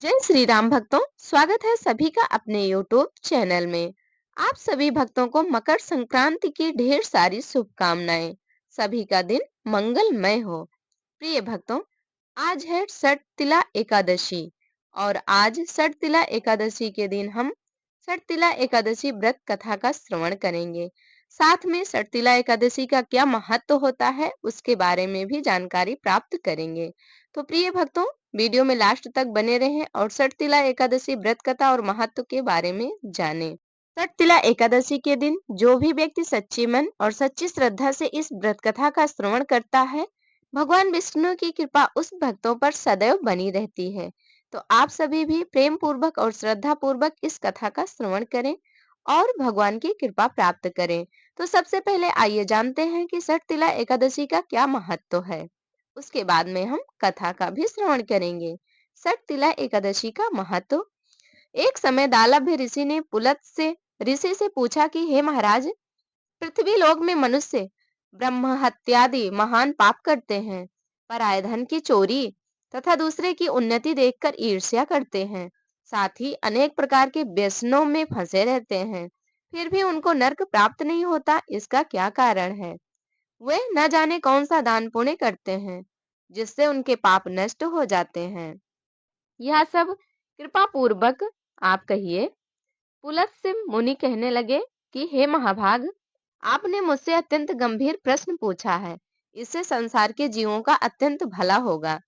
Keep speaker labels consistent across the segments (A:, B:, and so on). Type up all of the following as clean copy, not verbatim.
A: जय श्री राम भक्तों। स्वागत है सभी का अपने YouTube चैनल में। आप सभी भक्तों को मकर संक्रांति की ढेर सारी शुभकामनाएं। सभी का दिन मंगलमय हो। प्रिय भक्तों, आज है सटतिला एकादशी और आज सटतिला एकादशी के दिन हम सटतिला एकादशी व्रत कथा का श्रवण करेंगे। साथ में सटतिला एकादशी का क्या महत्व होता है उसके बारे में भी जानकारी प्राप्त करेंगे। तो प्रिय भक्तों, वीडियो में लास्ट तक बने रहें और सटतिला एकादशी व्रत कथा और महत्व के बारे में जानें। सटतिला एकादशी के दिन जो भी व्यक्ति सच्ची मन और सच्ची श्रद्धा से इस व्रत कथा का श्रवण करता है, भगवान विष्णु की कृपा उस भक्तों पर सदैव बनी रहती है। तो आप सभी भी प्रेम पूर्वक और श्रद्धा पूर्वक इस कथा का श्रवण करें और भगवान की कृपा प्राप्त करें। तो सबसे पहले आइए जानते हैं कि सटतिला एकादशी का क्या महत्व है। उसके बाद में हम कथा का भी श्रवण करेंगे। सटतिला एकादशी का महत्व। एक समय दालभ्य ऋषि ने पुलत से ऋषि से पूछा कि हे महाराज, पृथ्वी लोक में मनुष्य ब्रह्म हत्यादि महान पाप करते हैं, पराय धन की चोरी तथा दूसरे की उन्नति देखकर ईर्ष्या करते हैं, साथ ही अनेक प्रकार के व्यसनों में फंसे रहते हैं, फिर भी उनको नरक प्राप्त नहीं होता। इसका क्या कारण है? वे न जाने कौन सा दान पुण्य करते हैं जिससे उनके पाप नष्ट हो जाते हैं। यह सब कृपा पूर्वक आप कहिए। पुलत्स्य मुनि कहने लगे कि हे महाभाग, आपने मुझसे अत्यंत गंभीर प्रश्न पूछा है। इससे संसार के जीवों का अत्यंत भला होगा।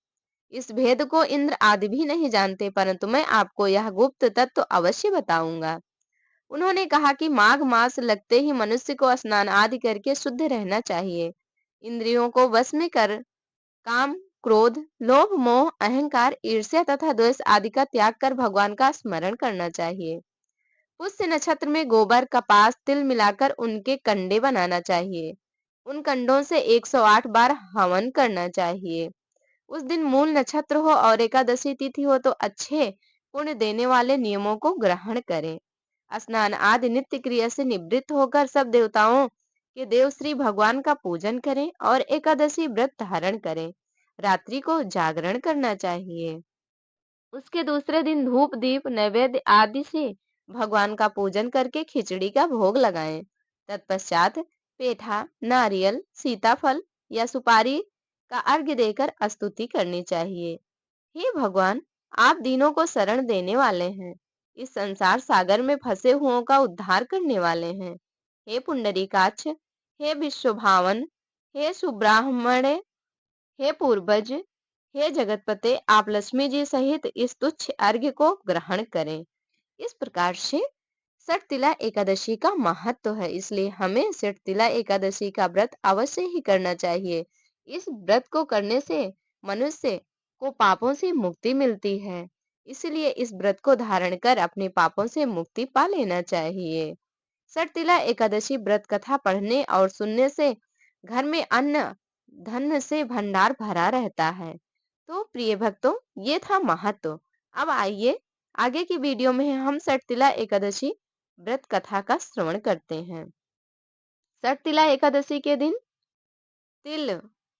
A: इस भेद को इंद्र आदि भी नहीं जानते, परंतु मैं आपको यह गुप्त तत्व अवश्य बताऊंगा। उन्होंने कहा कि माघ मास लगते ही मनुष्य को स्नान आदि करके शुद्ध रहना चाहिए। इंद्रियों को वश में कर काम, क्रोध, लोभ, मोह, अहंकार, ईर्ष्या तथा द्वेष आदि का त्याग कर भगवान का स्मरण करना चाहिए। पुष्य नक्षत्र में गोबर, कपास, तिल मिलाकर उनके कंडे बनाना चाहिए। उन कंडों से 108 बार हवन करना चाहिए। उस दिन मूल नक्षत्र हो और एकादशी तिथि हो तो अच्छे पुण्य देने वाले नियमों को ग्रहण करें। स्नान आदि नित्य क्रिया से निवृत्त होकर सब देवताओं के देव श्री भगवान का पूजन करें और एकादशी व्रत धारण करें। रात्रि को जागरण करना चाहिए। उसके दूसरे दिन धूप दीप नैवेद्य आदि से भगवान का पूजन करके खिचड़ी का भोग लगाएं। तत्पश्चात पेठा, नारियल, सीताफल या सुपारी का अर्घ्य देकर स्तुति करनी चाहिए। हे भगवान, आप दीनों को शरण देने वाले हैं, इस संसार सागर में फंसे हुओं का उद्धार करने वाले हैं। हे पुंडरीकाक्ष, हे विश्वभावन, हे सुब्राह्मण्य, हे पूर्वज, हे जगतपते, आप लक्ष्मी जी सहित इस तुच्छ अर्घ्य को ग्रहण करें। इस प्रकार से सटतिला एकादशी का महत्व है, इसलिए हमें सटतिला एकादशी का व्रत अवश्य ही करना चाहिए। इस व्रत को करने से मनुष्य को पापों से मुक्ति मिलती है, इसलिए इस व्रत को धारण कर अपने पापों से मुक्ति पा लेना चाहिए। सटतिला एकादशी व्रत कथा पढ़ने और सुनने से घर में अन्न धन से भंडार भरा रहता है। तो प्रिय भक्तों, ये था महत्व। अब आइए आगे की वीडियो में हम सटतिला एकादशी व्रत कथा का श्रवण करते हैं। सटतिला एकादशी के दिन तिल,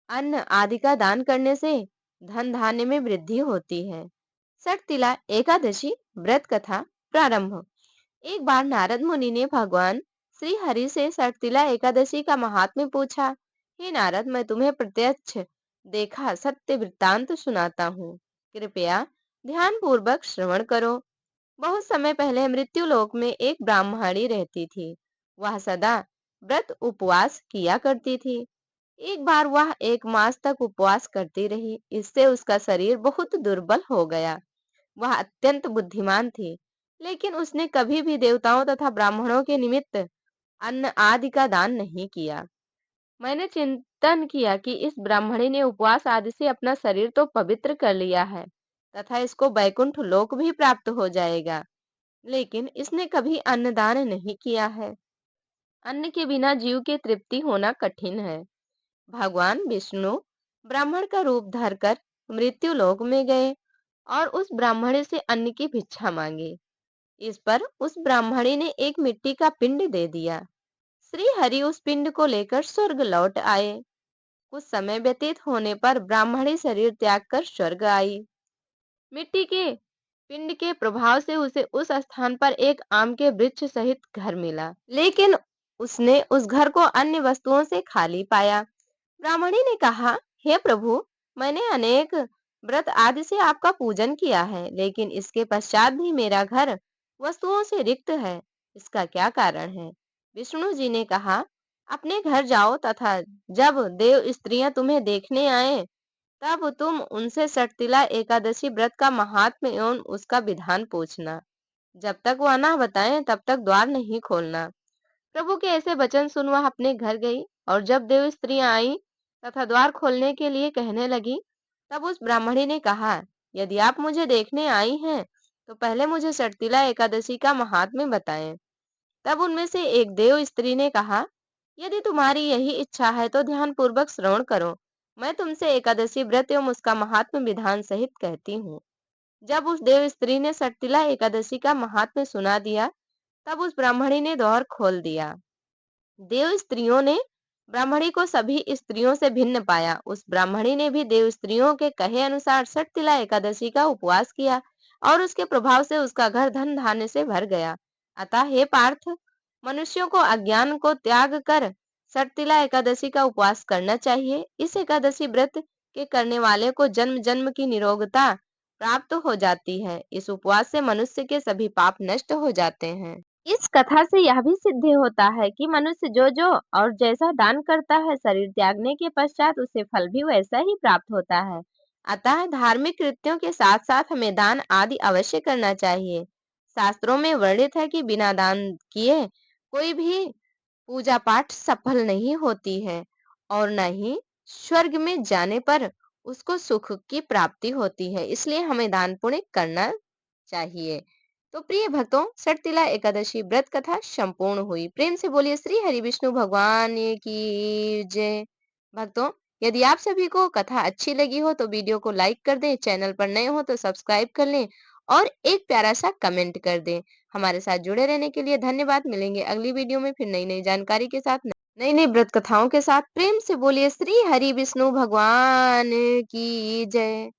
A: अन्न आदि का दान करने से धन धान्य में वृद्धि होती है। सटतिला एकादशी व्रत कथा प्रारंभ। एक बार नारद मुनि ने भगवान श्री हरि से सटतिला एकादशी का महात्म्य पूछा। हे नारद, मैं तुम्हें प्रत्यक्ष देखा सत्य वृत्तांत सुनाता हूँ, कृपया ध्यान पूर्वक श्रवण करो। बहुत समय पहले मृत्यु लोक में एक ब्राह्मणी रहती थी। वह सदा व्रत उपवास किया करती थी। एक बार वह 1 मास तक उपवास करती रही, इससे उसका शरीर बहुत दुर्बल हो गया। वह अत्यंत बुद्धिमान थी, लेकिन उसने कभी भी देवताओं तथा ब्राह्मणों के निमित्त अन्न आदि का दान नहीं किया। मैंने चिंतन किया कि इस ब्राह्मणी ने उपवास आदि से अपना शरीर तो पवित्र कर लिया है तथा इसको वैकुंठ लोक भी प्राप्त हो जाएगा, लेकिन इसने कभी अन्नदान नहीं किया है। अन्न के बिना जीव की तृप्ति होना कठिन है। भगवान विष्णु ब्राह्मण का रूप धरकर मृत्यु लोक में गए और उस ब्राह्मणी से अन्न की भिक्षा मांगी। इस पर उस ब्राह्मणी ने एक मिट्टी का पिंड दे दिया। श्री हरि उस पिंड को लेकर स्वर्ग लौट आए। कुछ समय व्यतीत होने पर ब्राह्मणी शरीर त्याग कर स्वर्ग आई। मिट्टी के पिंड के प्रभाव से उसे उस स्थान पर एक आम के वृक्ष सहित घर मिला, लेकिन उसने उस घर को अन्य वस्तुओं से खाली पाया। ब्राह्मणी ने कहा, हे प्रभु, मैंने अनेक व्रत आदि से आपका पूजन किया है, लेकिन इसके पश्चात भी मेरा घर वस्तुओं से रिक्त है। इसका क्या कारण है? विष्णु जी ने कहा, अपने घर जाओ तथा जब देव स्त्रियां तुम्हें देखने आए, तब तुम उनसे सटतिला एकादशी व्रत का महात्म्य एवं उसका विधान पूछना। जब तक वह ना बताएं, तब तक द्वार नहीं खोलना। प्रभु के ऐसे वचन सुन वह अपने घर गई, और जब देव स्त्रियां आई तथा द्वार खोलने के लिए कहने लगी, तब उस ब्राह्मणी ने कहा, यदि आप मुझे देखने आई हैं, तो पहले मुझे सटतिला एकादशी का महात्म्य बताएं। तब उनमें से एक देव स्त्री ने कहा, यदि तुम्हारी यही इच्छा है तो ध्यान पूर्वक श्रवण करो। मैं तुमसे एकादशी व्रत एवं उसका महात्म्य विधान सहित कहती हूँ। जब उस देव स्त्री ने सटतिला एकादशी का महात्म्य सुना दिया, तब उस ब्राह्मणी ने द्वार खोल दिया। देव स्त्रियों ने ब्राह्मणी को सभी स्त्रियों से भिन्न पाया। उस ब्राह्मणी ने भी देव स्त्रियों के कहे अनुसार सटतिला एकादशी का उपवास किया, और उसके प्रभाव से उसका घर धन धान्य से भर गया। अतः हे पार्थ, मनुष्यों को अज्ञान को त्याग कर सटतिला एकादशी का उपवास करना चाहिए। इस एकादशी व्रत के करने वाले को जन्म जन्म की निरोगता प्राप्त हो जाती है। इस उपवास से मनुष्य के सभी पाप नष्ट हो जाते हैं। इस कथा से यह भी सिद्ध होता है कि मनुष्य जो जो और जैसा दान करता है, शरीर त्यागने के पश्चात उसे फल भी वैसा ही प्राप्त होता है। अतः धार्मिक कृत्यों के साथ साथ हमें दान आदि अवश्य करना चाहिए। शास्त्रों में वर्णित है कि बिना दान किए कोई भी पूजा पाठ सफल नहीं होती है, और न ही स्वर्ग में जाने पर उसको सुख की प्राप्ति होती है। इसलिए हमें दान पुण्य करना चाहिए। तो प्रिय भक्तों, सटतिला एकादशी व्रत कथा संपूर्ण हुई। प्रेम से बोलिए श्री हरि विष्णु भगवान की जय। भक्तों, यदि आप सभी को कथा अच्छी लगी हो तो वीडियो को लाइक कर दें, चैनल पर नए हो तो सब्सक्राइब कर लें, और एक प्यारा सा कमेंट कर दें। हमारे साथ जुड़े रहने के लिए धन्यवाद। मिलेंगे अगली वीडियो में फिर नई नई जानकारी के साथ, नई नई व्रत कथाओं के साथ। प्रेम से बोलिए श्री हरि विष्णु भगवान की जय।